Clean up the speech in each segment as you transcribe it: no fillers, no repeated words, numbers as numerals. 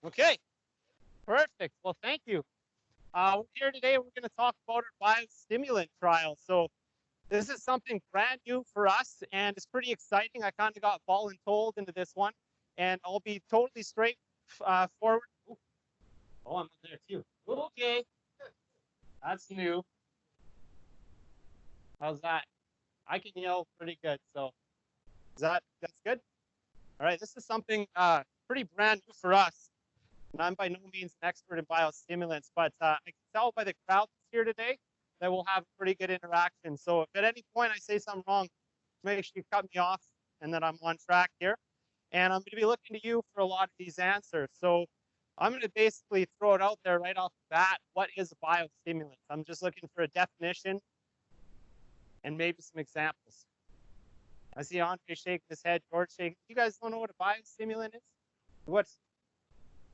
Okay, perfect. Well, thank you. We're here today. We're going to talk about our biostimulant trial. So this is something brand new for us, and it's pretty exciting. I kind of got voluntold into this one, and I'll be totally straight forward. Ooh, oh, I'm there too. Okay, that's new. How's that? I can yell pretty good. So that's good? All right, this is something pretty brand new for us. And I'm by no means an expert in biostimulants, but I can tell by the crowd that's here today that we'll have pretty good interaction. So if at any point I say something wrong, make sure you cut me off and that I'm on track here. And I'm going to be looking to you for a lot of these answers. So I'm going to basically throw it out there right off the bat. What is a biostimulant? I'm just looking for a definition and maybe some examples. I see Andre shaking his head, George shaking. You guys don't know what a biostimulant is? What's,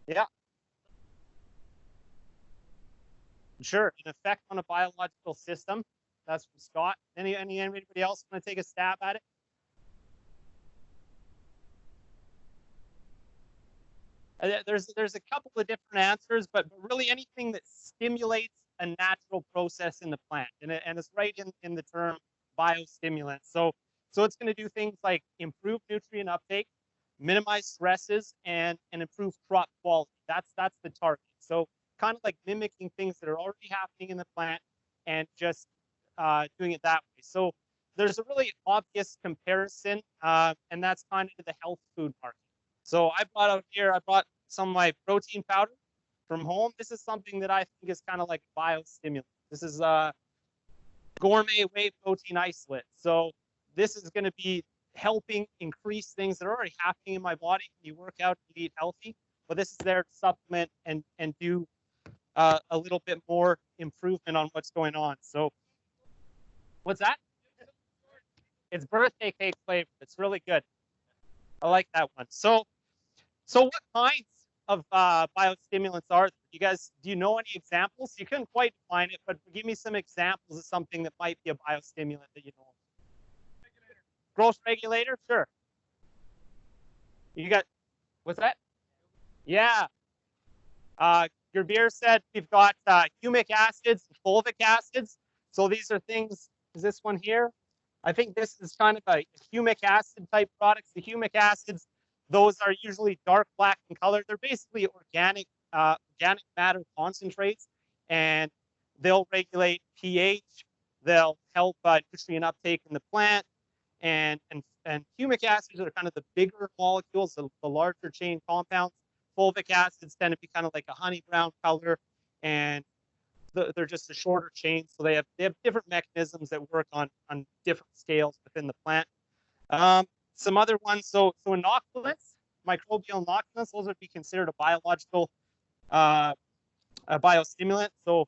yeah, sure, an effect on a biological system. That's from Scott. Anybody else want to take a stab at it? There's a couple of different answers, but really anything that stimulates a natural process in the plant, and it's right in the term biostimulant. So it's going to do things like improve nutrient uptake, minimize stresses, and improve crop quality. That's the target. So kind of like mimicking things that are already happening in the plant and just doing it that way. So there's a really obvious comparison, and that's kind of the health food market. So I brought some of my protein powder from home. This is something that I think is kind of like a biostimulant. This is gourmet whey protein isolate. So this is going to be helping increase things that are already happening in my body. You work out, you eat healthy, but this is there to supplement and do a little bit more improvement on what's going on. So what's that? It's birthday cake flavor. It's really good. I like that one. So what kinds of biostimulants are there? You guys, do you know any examples? You couldn't quite define it, but give me some examples of something that might be a biostimulant that you know. Growth regulator, sure. You got, what's that? Yeah. Your beer said we've got humic acids, fulvic acids. So these are things, is this one here? I think this is kind of a humic acid type products. The humic acids, those are usually dark black in color. They're basically organic matter concentrates, and they'll regulate pH. They'll help nutrient uptake in the plant, and humic acids are kind of the bigger molecules, the larger chain compounds. Fulvic acids tend to be kind of like a honey brown color, and they're just a shorter chain, so they have different mechanisms that work on different scales within the plant. Some other ones, so inoculants, microbial inoculants, those would be considered a biological a biostimulant. So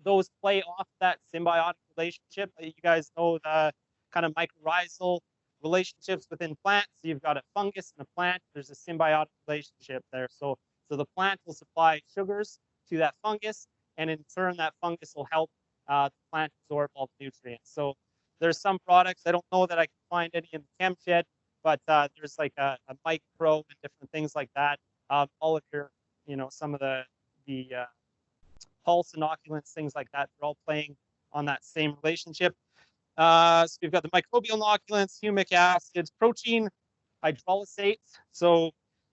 those play off that symbiotic relationship. You guys know the kind of mycorrhizal relationships within plants. So you've got a fungus and a plant. There's a symbiotic relationship there. So the plant will supply sugars to that fungus, and in turn, that fungus will help the plant absorb all the nutrients. So there's some products, I don't know that I can find any in the chem shed, but there's like a micro and different things like that. All of your, some of the pulse inoculants, things like that, they're all playing on that same relationship. So we've got the microbial inoculants, humic acids, protein hydrolysates. So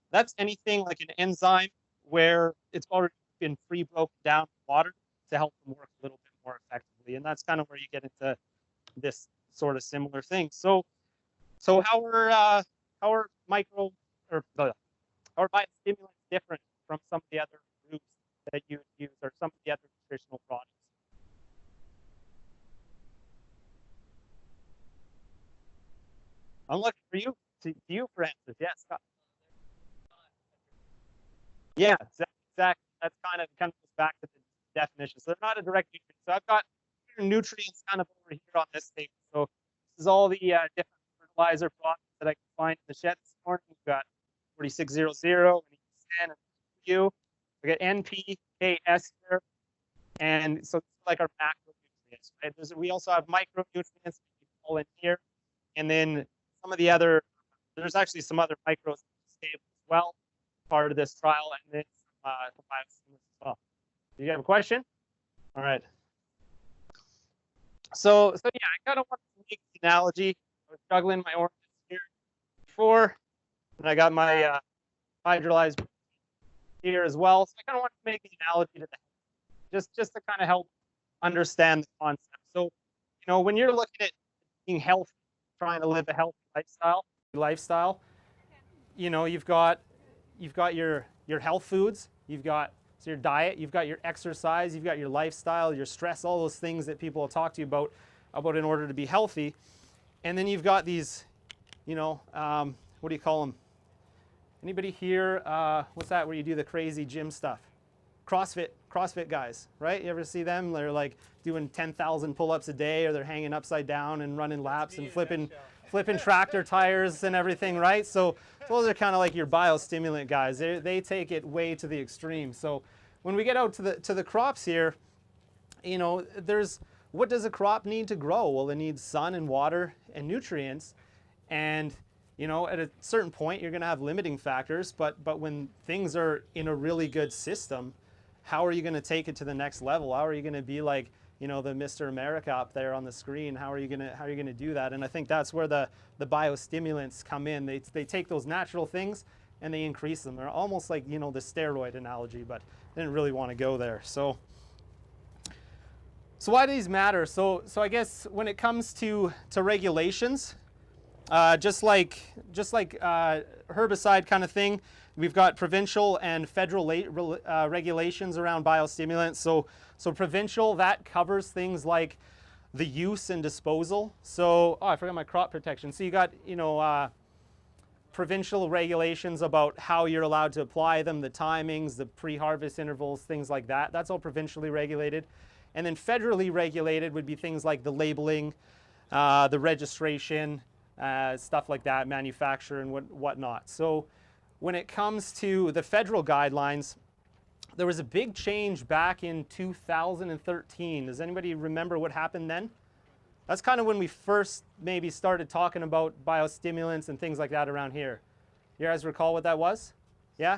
that's anything like an enzyme where it's already been pre-broken down in water to help them work a little bit more effectively. And that's kind of where you get into this sort of similar thing. So how are micro or how are biostimulants different from some of the other groups that you use or some of the other nutritional products? I'm looking for you for answers. Yes, Scott. Yeah, exactly. That's kind of goes back to the definition. So they're not a direct nutrient. So I've got nutrients kind of over here on this table. So this is all the different fertilizer products that I can find in the shed this morning. We've got 4600 and U. We got NPKS here, and so it's like our macronutrients, right? We also have micronutrients that you call in here, and then some of the other. There's actually some other micros in this table as well. part of this trial, and then some biostimulants as well. Do you have a question? All right. So yeah, I kind of want to make the analogy. I was juggling my oranges here before, and I got my hydrolyzed here as well. So I kind of want to make the analogy to that, just to kind of help understand the concept. So, when you're looking at being healthy, trying to live a healthy lifestyle, you've got your health foods, you've got your diet, you've got your exercise, you've got your lifestyle, your stress, all those things that people will talk to you about in order to be healthy. And then you've got these, what do you call them? Anybody here, what's that where you do the crazy gym stuff? CrossFit guys, right? You ever see them? They're like doing 10,000 pull-ups a day, or they're hanging upside down and running laps and flipping tractor tires and everything, right? So those are kind of like your biostimulant guys. They take it way to the extreme. So when we get out to the crops here, there's, what does a crop need to grow? Well, it needs sun and water and nutrients. And at a certain point, you're going to have limiting factors. But when things are in a really good system, how are you going to take it to the next level? How are you going to be like, the Mr. America up there on the screen? How are you going to do that? And I think that's where the biostimulants come in. They take those natural things and they increase them. They're almost like, the steroid analogy, but I didn't really want to go there. So why do these matter? So I guess when it comes to regulations, just like herbicide kind of thing, we've got provincial and federal regulations around biostimulants. So provincial, that covers things like the use and disposal. So, I forgot my crop protection. So you got, provincial regulations about how you're allowed to apply them, the timings, the pre-harvest intervals, things like that. That's all provincially regulated. And then federally regulated would be things like the labeling, the registration, stuff like that, manufacture and whatnot. So when it comes to the federal guidelines, there was a big change back in 2013. Does anybody remember what happened then? That's kind of when we first maybe started talking about biostimulants and things like that around here. You guys recall what that was? Yeah?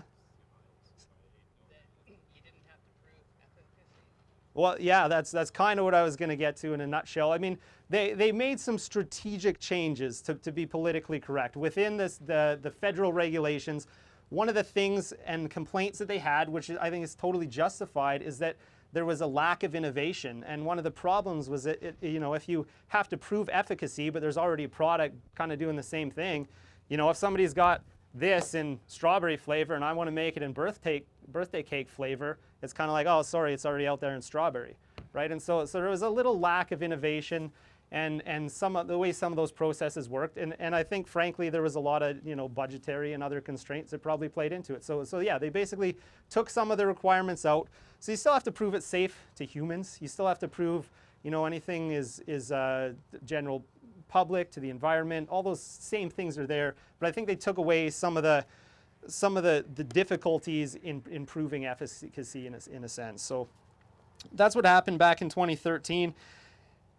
Well, yeah, that's kind of what I was going to get to in a nutshell. I mean, they made some strategic changes to be politically correct. Within the federal regulations, one of the things and complaints that they had, which I think is totally justified, is that there was a lack of innovation. And one of the problems was that, if you have to prove efficacy, but there's already a product kind of doing the same thing, if somebody's got this in strawberry flavor and I want to make it in birthday cake flavor, it's kind of like, oh, sorry, it's already out there in strawberry, right? And so there was a little lack of innovation and some of the way some of those processes worked. And I think, frankly, there was a lot of, budgetary and other constraints that probably played into it. So yeah, they basically took some of the requirements out. So you still have to prove it's safe to humans. You still have to prove, anything is general public, to the environment. All those same things are there. But I think they took away some of the difficulties in improving efficacy in a sense. So that's what happened back in 2013.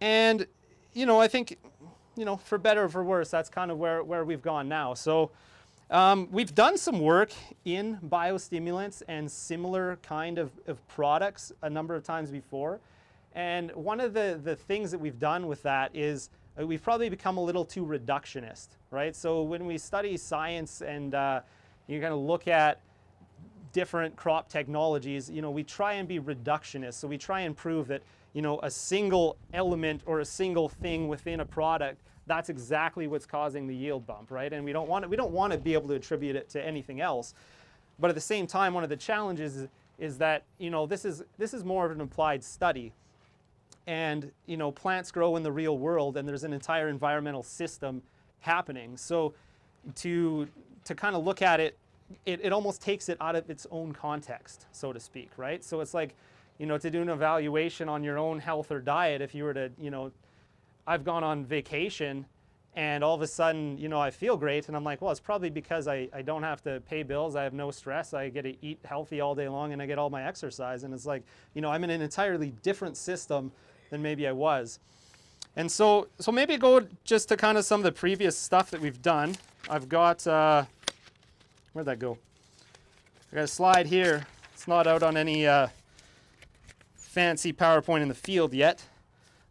And I think, for better or for worse, that's kind of where we've gone now. So we've done some work in biostimulants and similar kind of products a number of times before. And one of the things that we've done with that is we've probably become a little too reductionist, right? So when we study science and you kind of look at different crop technologies, we try and be reductionist. So we try and prove that, a single element or a single thing within a product, that's exactly what's causing the yield bump, right? And we don't want to be able to attribute it to anything else. But at the same time, one of the challenges is that, this is more of an applied study. And, plants grow in the real world and there's an entire environmental system happening. So to kind of look at it, it almost takes it out of its own context, so to speak, right? So it's like, to do an evaluation on your own health or diet, if you were to, I've gone on vacation and all of a sudden, I feel great and I'm like, well, it's probably because I don't have to pay bills, I have no stress, I get to eat healthy all day long and I get all my exercise. And it's like, I'm in an entirely different system than maybe I was. And so maybe go just to kind of some of the previous stuff that we've done. I've got, where'd that go? I got a slide here. It's not out on any fancy PowerPoint in the field yet.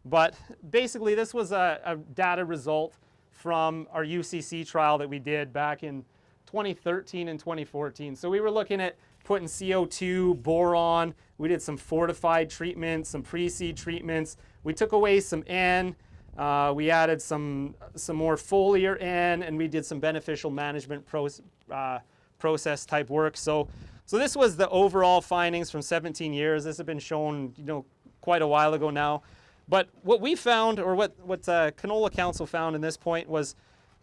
But basically, this was a data result from our UCC trial that we did back in 2013 and 2014. So we were looking at putting CO2, boron. We did some fortified treatments, some pre-seed treatments. We took away some N. We added some more foliar N, and we did some beneficial management process type work. So this was the overall findings from 17 years. This had been shown, quite a while ago now. But what we found, or what Canola Council found in this point, was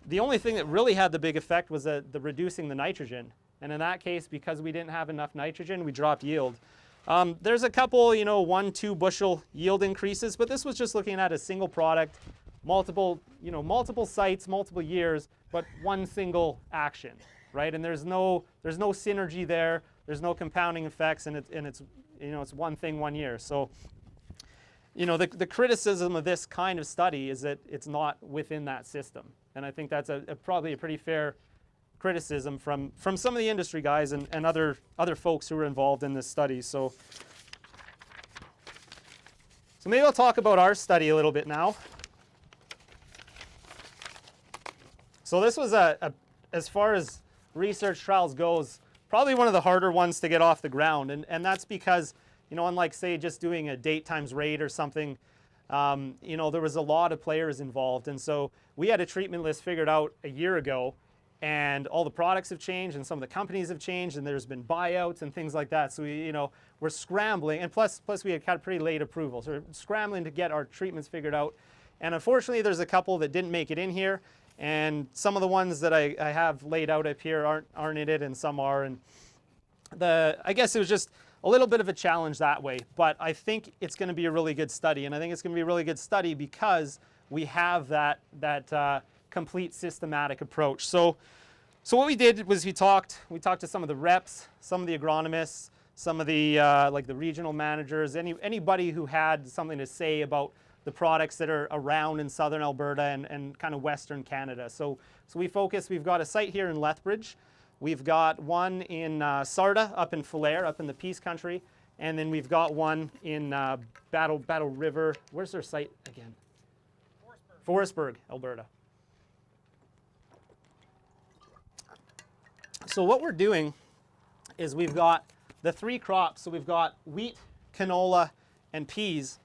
the only thing that really had the big effect was the reducing the nitrogen. And in that case, because we didn't have enough nitrogen, we dropped yield. There's a couple, 1-2 bushel yield increases, but this was just looking at a single product, multiple sites, multiple years, but one single action, right? And there's no synergy there. There's no compounding effects, and it's one thing 1 year. So, the criticism of this kind of study is that it's not within that system. And I think that's probably a pretty fair criticism from some of the industry guys and other folks who were involved in this study. So maybe I'll talk about our study a little bit now. So this was as far as research trials goes, probably one of the harder ones to get off the ground. And that's because, unlike, say, just doing a date times rate or something, there was a lot of players involved. And so we had a treatment list figured out a year ago, and all the products have changed, and some of the companies have changed, and there's been buyouts and things like that. So we're scrambling, and plus we had kind of pretty late approval. So we're scrambling to get our treatments figured out. And unfortunately, there's a couple that didn't make it in here. And some of the ones that I have laid out up here aren't in it, and some are. And I guess it was just a little bit of a challenge that way. But I think it's going to be a really good study. And I think it's going to be a really good study because we have that complete systematic approach. So what we did was we talked to some of the reps, some of the agronomists, some of the like the regional managers, anybody who had something to say about the products that are around in southern Alberta and kind of western Canada. So we've got a site here in Lethbridge. We've got one in Sarda up in Falher, up in the Peace Country. And then we've got one in Battle River. Where's their site again? Forestburg, Alberta. So what we're doing is we've got the 3 crops. So we've got wheat, canola, and peas.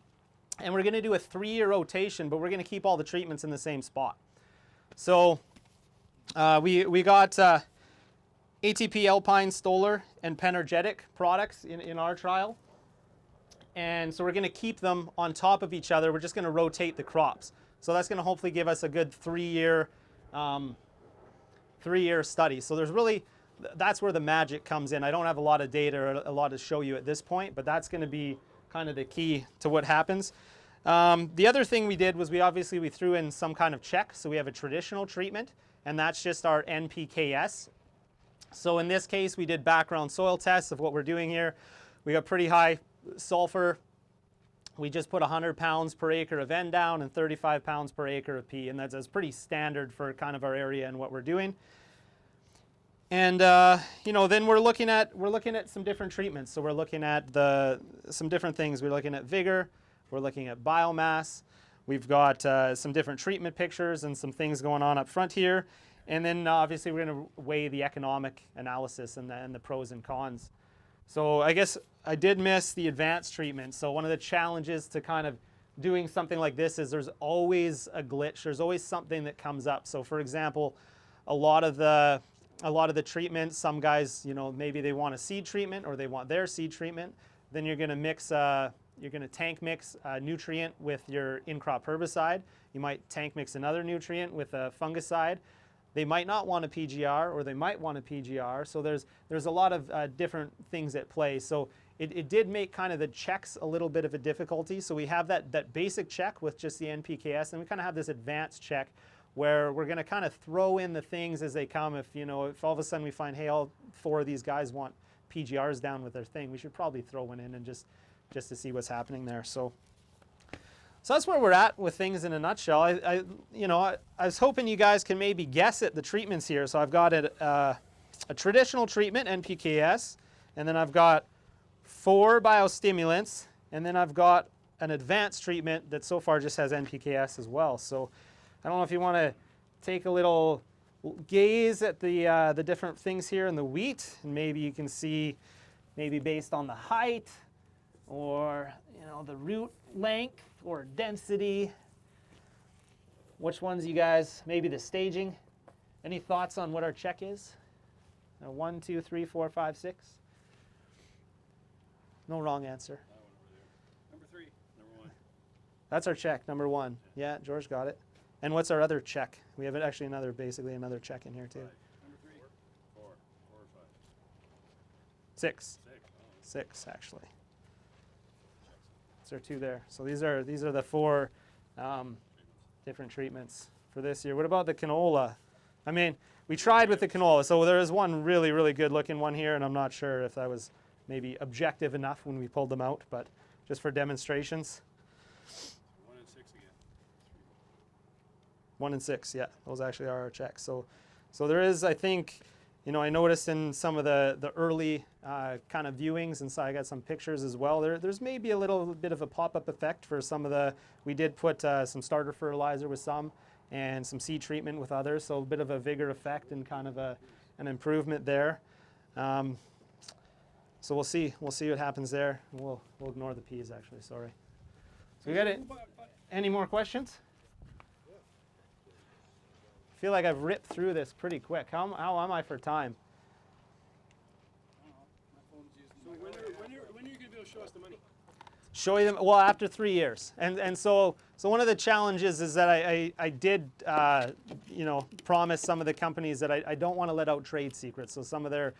And we're going to do a 3-year rotation, but we're going to keep all the treatments in the same spot. So we got ATP Alpine Stoller and Penergetic products in our trial. And so we're going to keep them on top of each other. We're just going to rotate the crops. So that's going to hopefully give us a good 3-year study. So that's where the magic comes in. I don't have a lot of data or a lot to show you at this point, but that's going to be kind of the key to what happens. The other thing we did was we threw in some kind of check. So we have a traditional treatment, and that's just our NPKS. So in this case, we did background soil tests of what we're doing here. We got pretty high sulfur. We just put 100 pounds per acre of N down and 35 pounds per acre of P, and that's pretty standard for kind of our area and what we're doing. And then we're looking at some different treatments. So we're looking at some different things. We're looking at vigor. We're looking at biomass. We've got some different treatment pictures and some things going on up front here. And then obviously we're going to weigh the economic analysis and the pros and cons. So I guess I did miss the advanced treatment. So one of the challenges to kind of doing something like this is there's always a glitch. There's always something that comes up. So for example, a lot of the treatments, some guys, maybe they want a seed treatment or they want their seed treatment. Then you're going to tank mix a nutrient with your in-crop herbicide. You might tank mix another nutrient with a fungicide. They might not want a PGR, or they might want a PGR. So there's a lot of different things at play. So it did make kind of the checks a little bit of a difficulty. So we have that basic check with just the NPKS, and we kind of have this advanced check where we're going to kind of throw in the things as they come. If all of a sudden we find, hey, all 4 of these guys want PGRs down with their thing, we should probably throw one in and just to see what's happening there. So that's where we're at with things in a nutshell. I was hoping you guys can maybe guess at the treatments here. So I've got it a traditional treatment, NPKs, and then I've got 4 biostimulants, and then I've got an advanced treatment that so far just has NPKs as well. So I don't know if you want to take a little gaze at the different things here in the wheat, and maybe you can see, maybe based on the height or the root length or density, which ones you guys, maybe the staging. Any thoughts on what our check is? 1, 2, 3, 4, 5, 6. No wrong answer. Number 3, number 1. That's our check, number 1. Yeah, George got it. And what's our other check? We have actually basically another check in here too. 5. Number 3, 4, 4 or 5. 6. 6. Oh. 6 actually. So there are 2 there. So these are the 4 different treatments for this year. What about the canola? I mean, we tried with the canola. So there is one really, really good looking one here, and I'm not sure if that was maybe objective enough when we pulled them out, but just for demonstrations. 1 and 6 again. 1 and 6, yeah, those actually are our checks. So there is, I think, I noticed in some of the early kind of viewings, and so I got some pictures as well. There's maybe a little bit of a pop-up effect for some of we did put some starter fertilizer with some, and some seed treatment with others, so a bit of a vigor effect and kind of an improvement there. So we'll see what happens there. We'll ignore the peas actually. Sorry. So we got it. Any more questions? I feel like I've ripped through this pretty quick. How am I for time? So when are you going to be able to show us the money? Show you them, well, after 3 years. And so one of the challenges is that I did promise some of the companies that I don't want to let out trade secrets. So some of their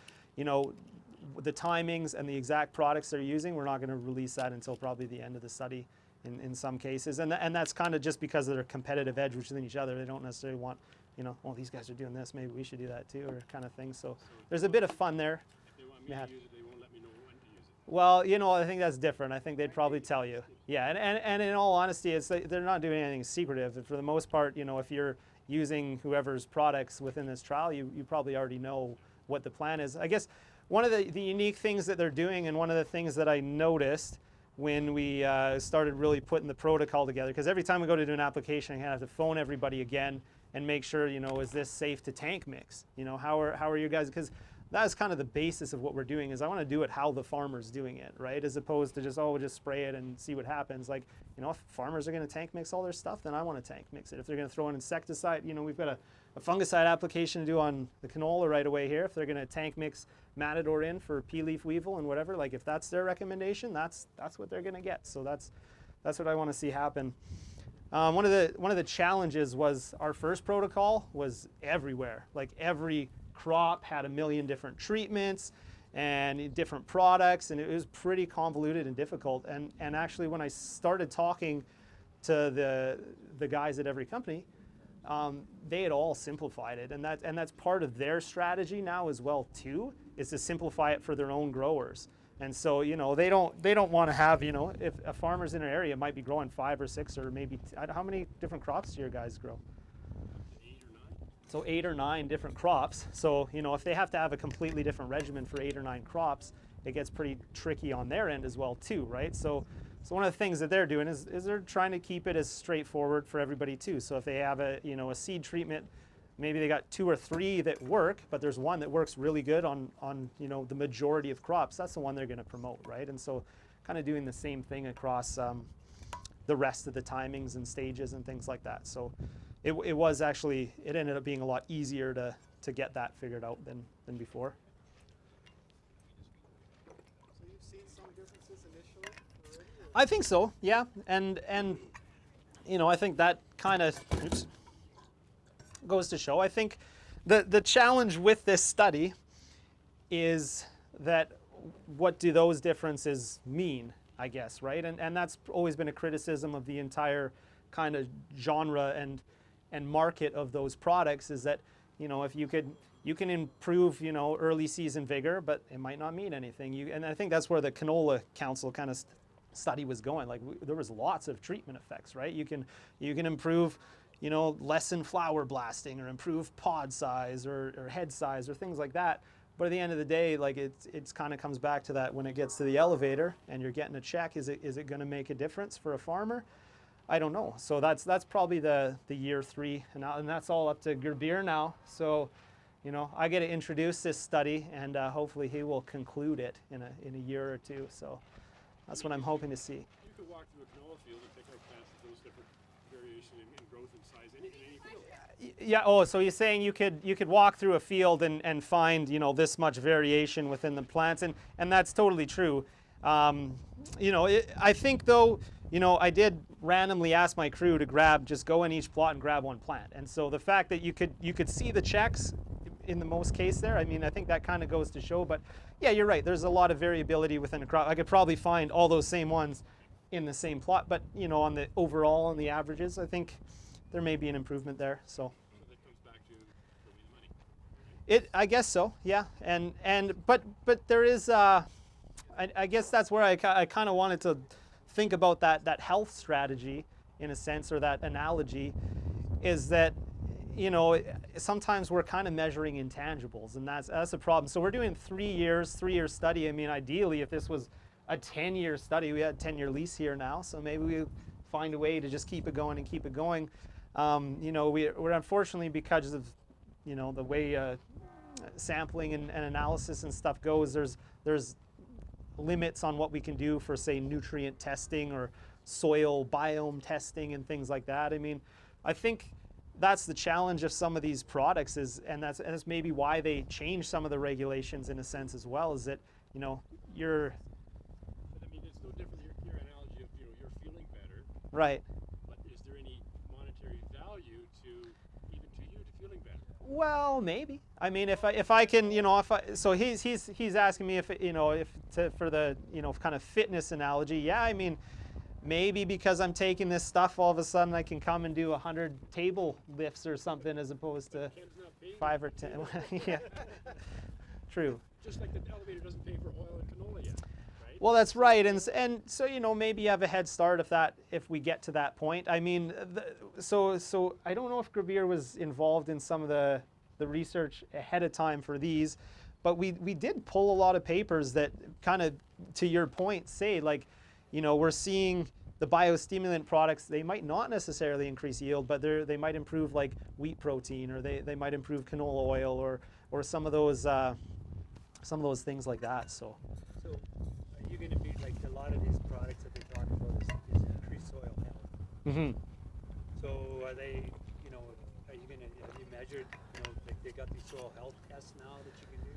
the timings and the exact products they're using, we're not going to release that until probably the end of the study in some cases. And that's kind of just because of their competitive edge within each other. They don't necessarily want, well, these guys are doing this, maybe we should do that too, or kind of thing. So there's a bit of fun there. If they want me to use it, they won't let me know when to use it. Well, I think that's different. I think they'd probably tell you. Yeah, and in all honesty, they're not doing anything secretive. For the most part, if you're using whoever's products within this trial, you probably already know what the plan is. I guess one of the unique things that they're doing, and one of the things that I noticed when we started really putting the protocol together, because every time we go to do an application, I have to phone everybody again and make sure, is this safe to tank mix? How are you guys? Because that's kind of the basis of what we're doing, is I want to do it how the farmer's doing it, right? As opposed to just, we'll just spray it and see what happens. Like, if farmers are going to tank mix all their stuff, then I want to tank mix it. If they're going to throw an insecticide, we've got a fungicide application to do on the canola right away here. If they're going to tank mix Matador in for pea leaf weevil and whatever, like if that's their recommendation, that's what they're going to get. So that's what I want to see happen. One of the challenges was our first protocol was everywhere. Like every crop had a million different treatments and different products, and it was pretty convoluted and difficult. And actually, when I started talking to the guys at every company, they had all simplified it, and that's part of their strategy now as well too, is to simplify it for their own growers. And so they don't want to have if a farmer's in an area might be growing 5 or 6 or maybe how many different crops do your guys grow? 8 or 9. So 8 or 9 different crops. So if they have to have a completely different regimen for 8 or 9 crops, it gets pretty tricky on their end as well too, right? So one of the things that they're doing is they're trying to keep it as straightforward for everybody too. So if they have a seed treatment, maybe they got 2 or 3 that work, but there's one that works really good on the majority of crops. That's the one they're going to promote, right? And so kind of doing the same thing across the rest of the timings and stages and things like that. So it ended up being a lot easier to get that figured out than before. So you've seen some differences initially already? I think so, yeah. And I think that kind of goes to show. I think the challenge with this study is that what do those differences mean, I guess, right? And that's always been a criticism of the entire kind of genre and market of those products, is that if you can improve early season vigor, but it might not mean anything. And I think that's where the Canola Council kind of study was going. Like there was lots of treatment effects, right? You can improve you know, lessen flower blasting or improve pod size or head size or things like that. But at the end of the day, like it's kind of comes back to that when it gets to the elevator and you're getting a check, is it going to make a difference for a farmer? I don't know. So that's probably the year 3, and that's all up to Gerbier now. So, you know, I get to introduce this study, and hopefully he will conclude it in a year or 2. So that's what I'm hoping to see. You could walk through a canola field and pick out plants with those different variation in growth and size in any field. Yeah. Oh, so you're saying you could walk through a field and find, you know, this much variation within the plants, and that's totally true. You know, I think though, you know, I did randomly ask my crew to just go in each plot and grab one plant, and so the fact that you could see the checks in the most case there, I mean, I think that kind of goes to show. But yeah, you're right. There's a lot of variability within a crop. I could probably find all those same ones in the same plot, but you know, on the overall, on the averages, I think there may be an improvement there. So that comes back to money. I guess so. Yeah, but there is. I guess that's where I kind of wanted to think about that health strategy in a sense, or that analogy, is that, you know, sometimes we're kind of measuring intangibles, and that's a problem. So we're doing 3 year study. I mean, ideally, if this was a 10-year study, we had a 10-year lease here now, so maybe we find a way to just keep it going and keep it going. You know, we're unfortunately, because of, you know, the way sampling and analysis and stuff goes, there's limits on what we can do for, say, nutrient testing or soil biome testing and things like that. I mean, I think that's the challenge of some of these products, and that's maybe why they change some of the regulations in a sense as well, is that, you know, you're... But I mean, it's no different, your analogy of, you know, you're feeling better. Right. But is there any monetary value to you to feeling better? Well, maybe. I mean, if I can, you know, so he's asking me if, you know, for the, you know, kind of fitness analogy. Yeah, I mean, maybe because I'm taking this stuff, all of a sudden I can come and do 100 table lifts or something, as opposed to 5 or 10. Yeah, true. Just like the elevator doesn't pay for oil and canola yet, right? Well, that's right, and so, you know, maybe you have a head start if we get to that point. I mean, so I don't know if Gerbier was involved in some of the research ahead of time for these, but we did pull a lot of papers that kind of, to your point, say, like, you know, we're seeing the biostimulant products, they might not necessarily increase yield, but they might improve, like, wheat protein, or they might improve canola oil, or some of those things like that. So are you going to be, like, a lot of these products that they talk about is increased soil health? Mm-hmm. So are they, you know, have you measured, you know, like they got these soil health tests now that you can do?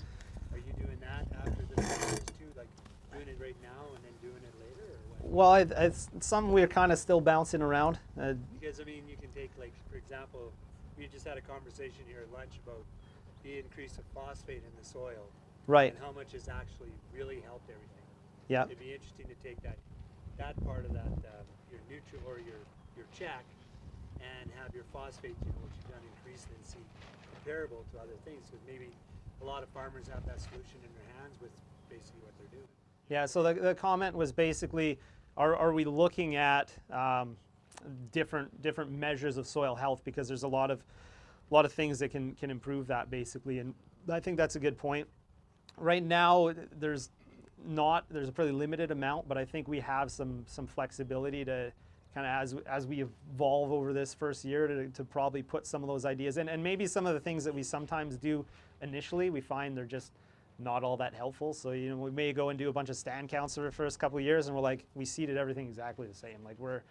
Are you doing that after the years too, like doing it right now and then doing it later, or what? Well, it's something we're kind of still bouncing around. Because, I mean, you can take, like, for example, we just had a conversation here at lunch about the increase of phosphate in the soil. Right. And how much has actually really helped everything. Yeah. It'd be interesting to take that part of that, your neutral or your check, and have your phosphate, you know, what you've done increase and see comparable to other things. Because maybe a lot of farmers have that solution in their hands with basically what they're doing. Yeah, so the comment was basically, are we looking at different measures of soil health, because there's a lot of things that can improve that, basically, and I think that's a good point. Right now, there's a pretty limited amount, but I think we have some flexibility to kind of, as we evolve over this first year, to probably put some of those ideas in, and maybe some of the things that we sometimes do initially, we find they're just not all that helpful. So, you know, we may go and do a bunch of stand counts for the first couple of years, and we're like, we seeded everything exactly the same. Like, we're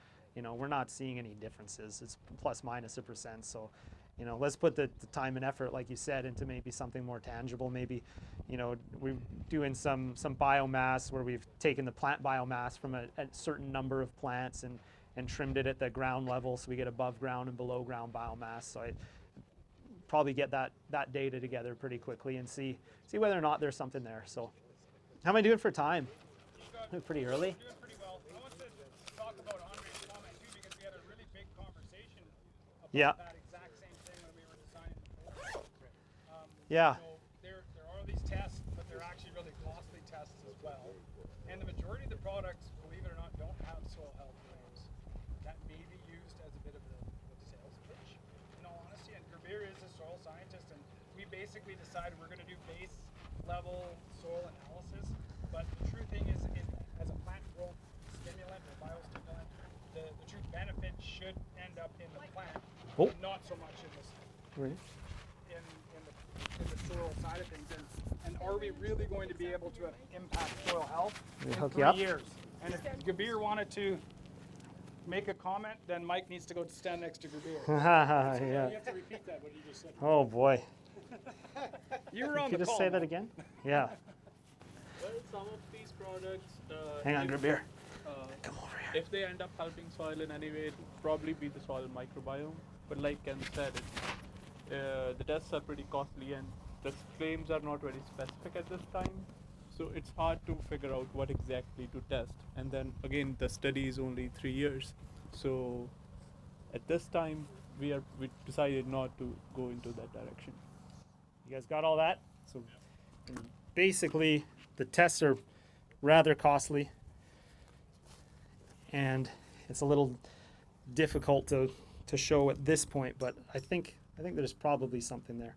not seeing any differences. It's plus minus 1%. So, you know, let's put the time and effort, like you said, into maybe something more tangible. Maybe, you know, we're doing some biomass where we've taken the plant biomass from a certain number of plants and trimmed it at the ground level, so we get above ground and below ground biomass. So I probably get that data together pretty quickly and see whether or not there's something there. So how am I doing for time? Pretty early. Doing pretty well. I want to talk about Andre's comment too, because we had a really big conversation about that exact same thing when we were designing the board. Yeah. So there are these tests, but they're actually really costly tests as well. And the majority of the products, believe it or not, don't have soil health claims. That may be used as a bit of a sales pitch. basically decided we're going to do base level soil analysis, but the true thing is as a plant growth stimulant or biostimulant, the true benefit should end up in the plant, not so much in this in the soil side of things. And are we really going to be able to impact soil health in 3 years? And if Gabir wanted to make a comment, then Mike needs to go stand next to Gabir. Yeah. You have to repeat that, what you just said. Oh boy. You were on Can you the just call. say that again? Yeah. Well, some of these products, Hang on, if, Gabir. uh, Come over here. if they end up helping soil in any way, it'll probably be the soil microbiome. But like Ken said, the tests are pretty costly and the claims are not very specific at this time. So it's hard to figure out what exactly to test. And then again, the study is only 3 years. So at this time, we decided not to go into that direction. You guys got all that? So basically, the tests are rather costly, and it's a little difficult to show at this point. But I think there's probably something there.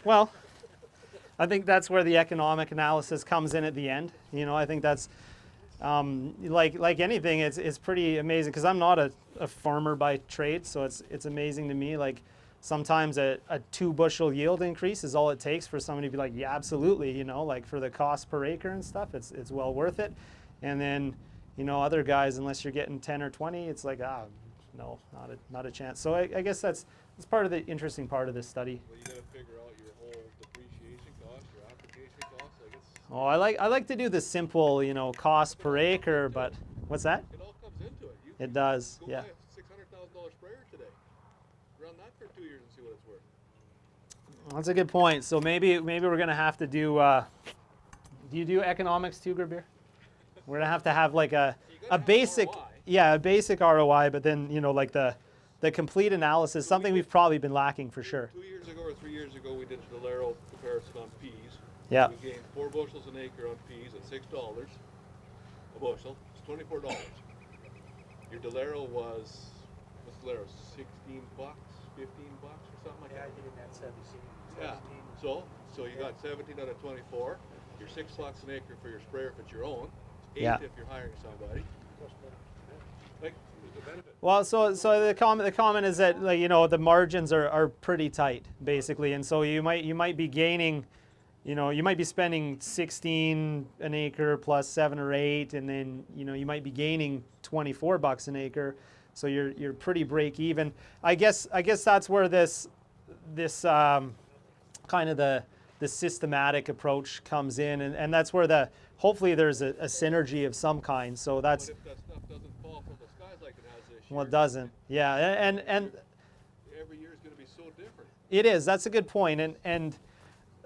Well, I think that's where the economic analysis comes in at the end. You know, I think that's like anything. It's pretty amazing because I'm not a farmer by trade, so it's amazing to me. Like sometimes a 2 bushel yield increase is all it takes for somebody to be like, yeah, absolutely. You know, like for the cost per acre and stuff, it's well worth it. And then other guys, unless you're getting 10 or 20, it's like no, not a chance. So I guess that's part of the interesting part of this study. Well, you got to figure out your whole depreciation cost, your application cost. I guess Oh, I like to do the simple, cost per acre, but what's that? it all comes into it. You It does, go yeah. buy a $600,000 sprayer today. Run that for 2 years and see what it's worth. That's a good point. So maybe we're gonna have to do. Do you do economics too, Gerbir? We're gonna have to have like a have basic, ROI. yeah, a basic ROI, but then like the complete analysis, something we've probably been lacking for sure. 2 years ago or 3 years ago, we did a Dolero comparison on peas. Yeah. We gained 4 bushels an acre on peas at $6 a bushel. It's $24. Your Dolero was, what's Dolero? 16 bucks, 15 bucks, or something like Yeah, I that. think in that 17. Yeah. So you got 17 out of 24. You're $6 an acre for your sprayer if it's your own. 8 Yeah. if you're hiring somebody. Like, there's a benefit. Well, so the comment is that the margins are pretty tight basically, and so you might be gaining, you might be spending 16 an acre plus 7 or 8, and then you might be gaining $24 an acre, so you're pretty break even. I guess that's where this kind of the systematic approach comes in, and that's where hopefully there's a synergy of some kind. So that's But if that stuff doesn't fall from the skies like it has this year, well, it doesn't. Yeah, and every year is going to be so different. it is. That's a good point. And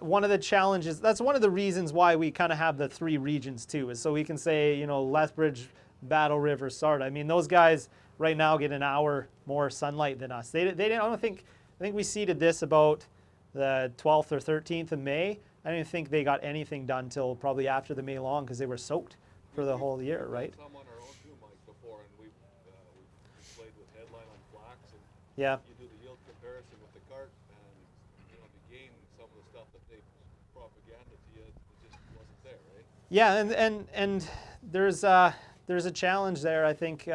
one of the challenges, that's one of the reasons why we kind of have the 3 regions too, is so we can say, Lethbridge, Battle River, Sarda. I mean, those guys right now get an hour more sunlight than us. They didn't. I think we seeded this about the 12th or 13th of May. I didn't think they got anything done till probably after the May long because they were soaked for the whole year, We've right? done some on our own too, Mike, before, and we played with headline on flax, and Yeah. you do the yield comparison with the cart, and to gain some of the stuff that they propaganda to you, it just wasn't there, right? Yeah, and there's a challenge there. I think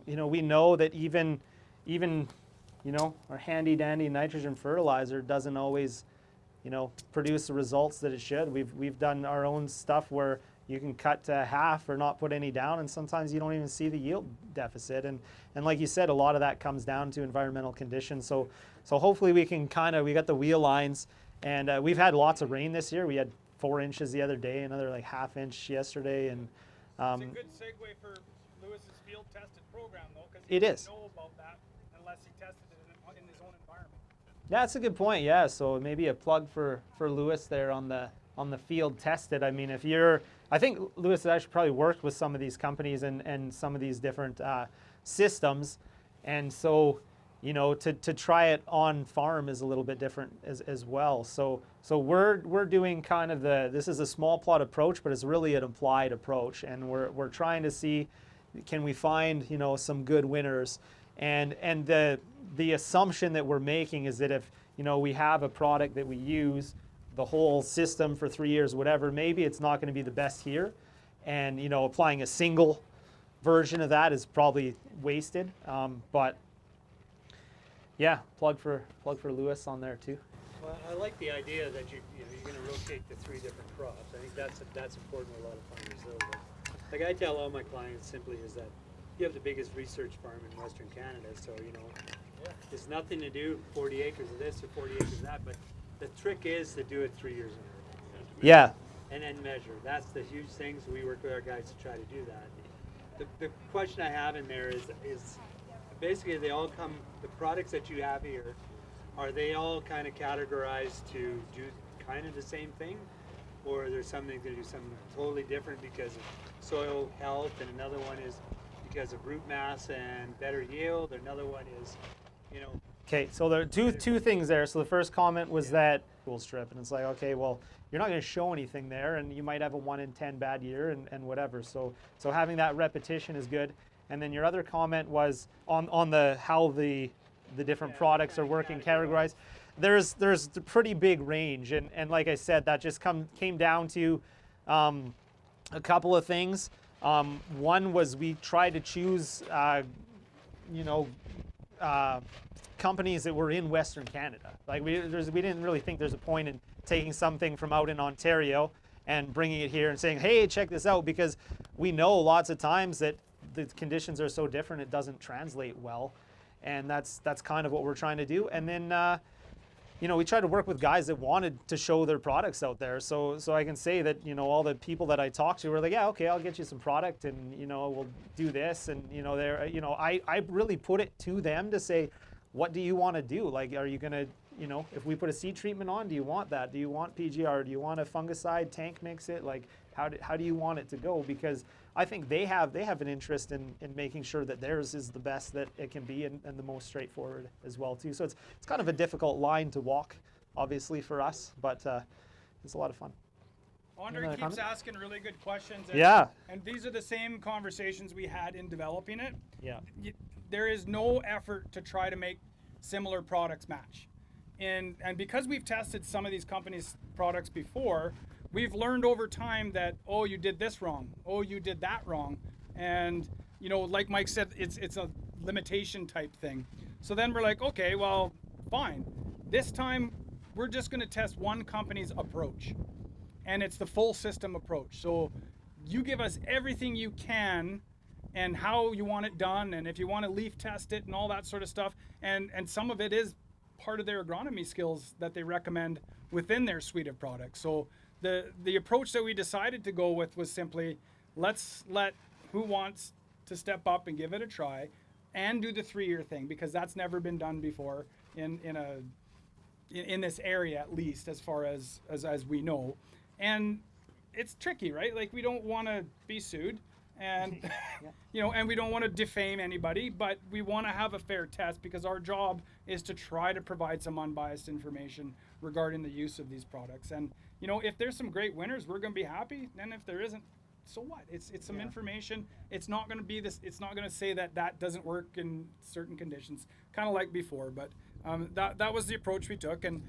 we know that even our handy dandy nitrogen fertilizer doesn't always produce the results that it should. We've done our own stuff where you can cut to half or not put any down, and sometimes you don't even see the yield deficit. And like you said, a lot of that comes down to environmental conditions. So hopefully we can we got the wheel lines, and we've had lots of rain this year. We had 4 inches the other day, another like half inch yesterday, and It's a good segue for Lewis's field tested program, though, because he It didn't is. know about that unless he tested it in his own environment. yeah, that's a good point. Yeah, so maybe a plug for Lewis there on the field tested. I mean, I think Lewis has actually probably worked with some of these companies and some of these different systems, and so to try it on farm is a little bit different as well. So we're doing kind of this is a small plot approach, but it's really an applied approach, and we're trying to see, can we find some good winners. And the assumption that we're making is that if, you know, we have a product that we use the whole system for 3 years, whatever, maybe it's not going to be the best here. And, you know, applying a single version of that is probably wasted. But yeah, plug for Lewis on there too. Well, I like the idea that you're going to rotate the 3 different crops. I think that's important to a lot of farmers. So, like I tell all my clients simply is that you have the biggest research farm in Western Canada, so you know there's nothing to do 40 acres of this or 40 acres of that, but the trick is to do it 3 years in a row. Yeah. And then measure. That's the huge thing. So we work with our guys to try to do that. The question I have in there is basically they all come, the products that you have here, are they all kind of categorized to do kind of the same thing? Or is there something to do something totally different because of soil health, and another one is because of root mass and better yield, or another one is, you know. Okay, so there are two things there. So the first comment was that tool strip, and it's like, okay, well, you're not going to show anything there, and you might have a 1 in 10 bad year and whatever. So having that repetition is good. And then your other comment was on the how the different products are working categorized. There's a pretty big range, and like I said, that just came down to a couple of things. One was we tried to choose, companies that were in Western Canada. Like we didn't really think there's a point in taking something from out in Ontario and bringing it here and saying, hey, check this out, because we know lots of times that the conditions are so different it doesn't translate well, and that's kind of what we're trying to do. And then we tried to work with guys that wanted to show their products out there. So I can say that, all the people that I talked to were like, yeah, okay, I'll get you some product, and we'll do this. And I really put it to them to say, what do you want to do? Like, are you gonna, if we put a seed treatment on, do you want that? Do you want PGR? Do you want a fungicide, tank mix it? Like, how do you want it to go? Because I think they have an interest in making sure that theirs is the best that it can be, and the most straightforward as well too. So it's kind of a difficult line to walk, obviously, for us, but it's a lot of fun. Andre keeps asking really good questions. And these are the same conversations we had in developing it. Yeah. There is no effort to try to make similar products match. And because we've tested some of these companies' products before, we've learned over time that, oh, you did this wrong. Oh, you did that wrong. And, like Mike said, it's a limitation type thing. So then we're like, okay, well, fine. This time, we're just going to test one company's approach. And it's the full system approach. So you give us everything you can and how you want it done, and if you want to leaf test it and all that sort of stuff. And some of it is part of their agronomy skills that they recommend within their suite of products. So the approach that we decided to go with was simply, let's let who wants to step up and give it a try and do the 3-year thing, because that's never been done before in this area, at least as far as we know. And it's tricky, right? Like, we don't want to be sued, and and we don't want to defame anybody, but we want to have a fair test, because our job is to try to provide some unbiased information regarding the use of these products. And if there's some great winners, we're going to be happy, and if there isn't, so what? It's some information. It's not going to be this. It's not going to say that doesn't work in certain conditions, kind of like before. But that was the approach we took, and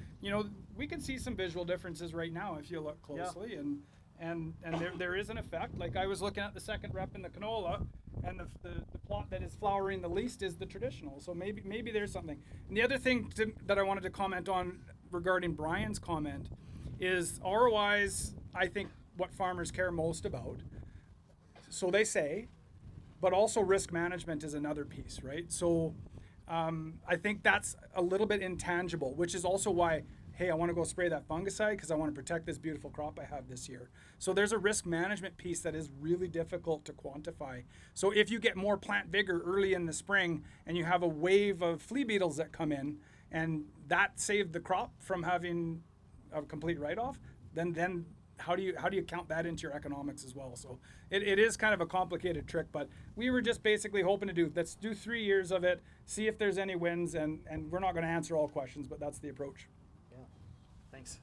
we can see some visual differences right now if you look closely, and there is an effect. Like, I was looking at the second rep in the canola, and the plot that is flowering the least is the traditional. So maybe there's something. And the other thing that I wanted to comment on regarding Brian's comment is ROIs, I think, what farmers care most about. So they say, but also risk management is another piece, right? So I think that's a little bit intangible, which is also why, hey, I want to go spray that fungicide because I want to protect this beautiful crop I have this year. So there's a risk management piece that is really difficult to quantify. So if you get more plant vigor early in the spring and you have a wave of flea beetles that come in, and that saved the crop from having a complete write-off, then how do you count that into your economics as well? So it is kind of a complicated trick, but we were just basically hoping to let's do 3 years of it, see if there's any wins, and we're not going to answer all questions, but that's the approach. Thanks.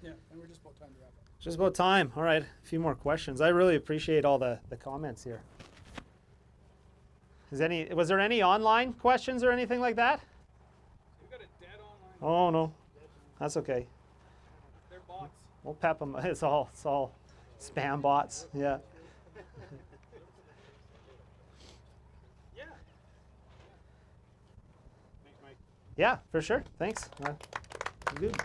Yeah, and we're just about time to wrap up. Just about time. All right, a few more questions. I really appreciate all the comments here. Was there any online questions or anything like that? We got a dead online. Oh no, that's okay. They're bots. We'll pep them. It's all spam bots. Yeah. Yeah. Thanks, Mike. Yeah, for sure. Thanks. Good.